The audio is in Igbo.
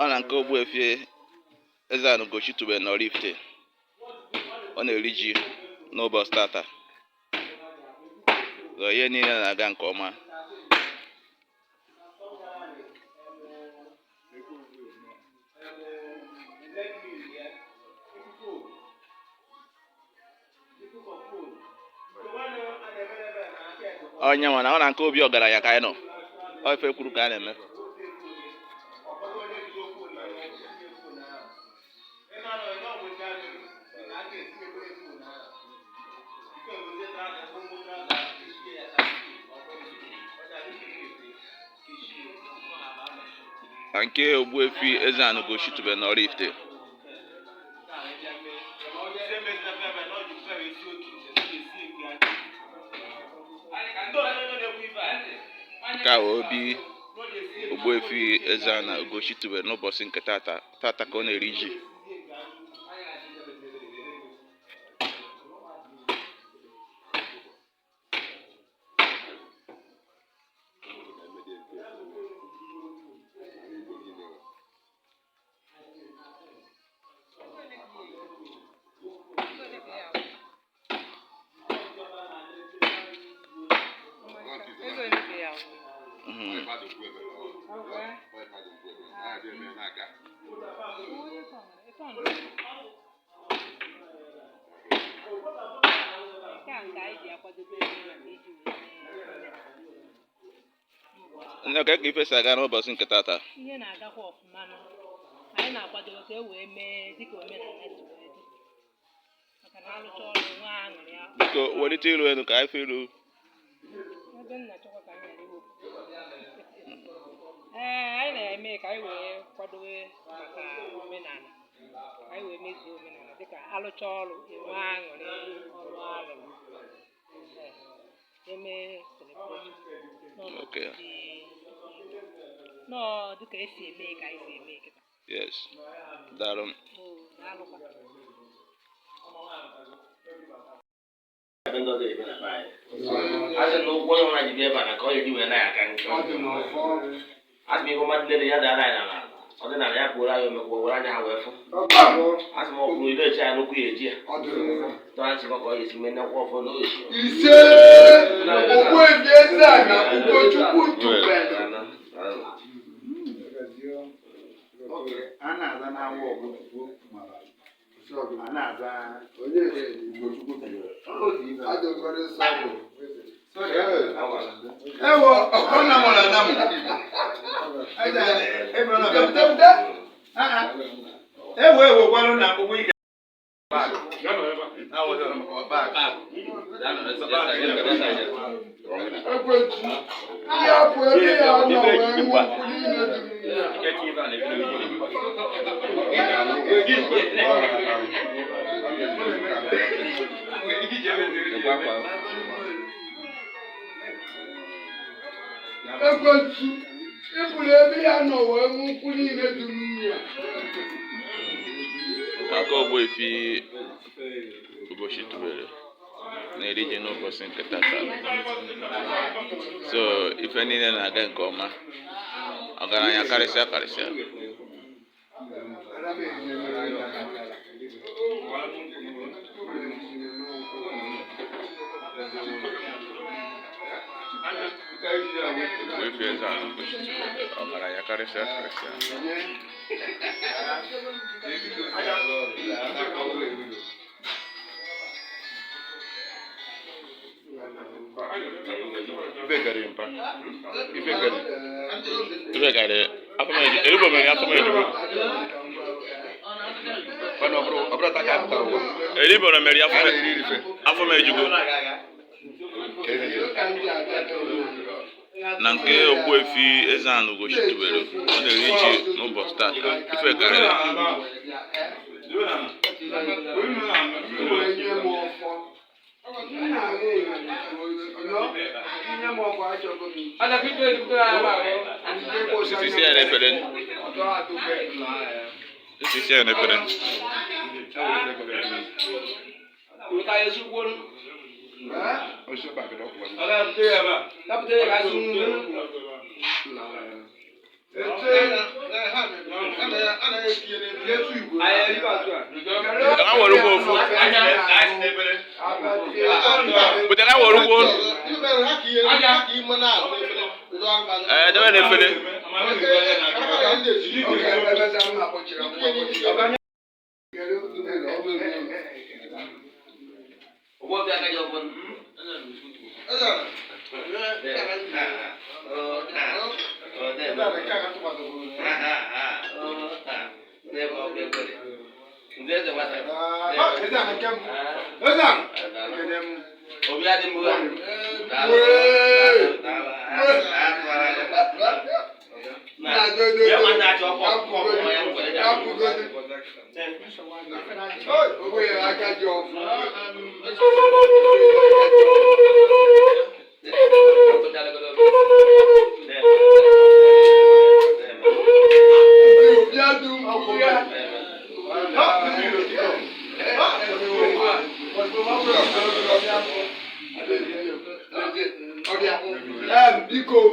Ọ na nke Ogbuefi Eze-Ana Ugochi tubelu n'Oraifite. Ọ na-eri ji n'ụbọchị tata. Ihe niile na-aga nke ọma. Onye nwa na ọ na nke obi ọgaranya ka anyị nọ. Ọ ife kwuru ka a na-eme. Nke Ogbuefi Eze-Ana Ugochi tubelu n'Oraifite. Nke a obi Ogbuefi Eze-Ana Ugochi tubelu n'ụbọchị nke tata ka ọ na-eri ji. Nne ka ife si aga n'ụbọchị nke tata. Ihe na-agakwa ọfụma nọ. Anyị na-akwadobe ka e wee mee dịka omenala si wee dị. Maka na alụcha ọrụ nwa aṅụrị ya. Biko welite ilu elu ka anyị fee ilu. Ebe nna chọkwa ka anyị ghara iwepụ. Anyị na-eme ka anyị wee kwadobe maka omenala. Anyị wee mezuo omenala dịka alụcha ọrụ nwa aṅụrị ọrụ alụrụ. Eme celebration. Okay. No, dịka esi eme ka anyị si eme kịta. Yes. Daalụ. Daalụkwa. Asị na ụkwụ onye ọbụla ji bịa ebe a na ka ọ ga-eji wee na-aka nke asị m ihe mmadụ nlere ya dara anyị n'ala ọdịnala ya kpụrụ anyị omekwa were anya ha wee fụ asị m ọkwụrụ ile echi ya n'okwu ya eji ya tọọ ntị ka ọ ga-esi mee nnekwa ọfọ n'ochi ise Ogbuefi Eze-Ana Ugochukwu tubelu. A na-aza n'awa Ogochukwu a na-aza onye Ugochukwu ewo ọkọna mọla namu ewo kwalụ na ụgbọ ike ya bụ ebe ya nọ wee nwụọ Ekwensu ịpụrụ ebe ya nọ wee nwụkwụ niile dị n'unye ya. Nke Ogbuefi Ugochi tubelu na-eri ji n'ụbọchị nke tata. So ife niile na-aga nke ọma. Ọgaranya karịsịa. Ogbuefi Eze-Ana Ugochi tubelu ọgaranya karịsịa. Ife gari afọmeji erigbo mere afọmeji bụ erigbo na mere afọmeji bụ na nke Ogbuefi Eze-Ana Ugochi tubelu ọ na-eri ji n'ụbọchị tata ife karịrị. Sisi ya n'efere. were ugbo ofu butere ha were ugbo debe na efere Biko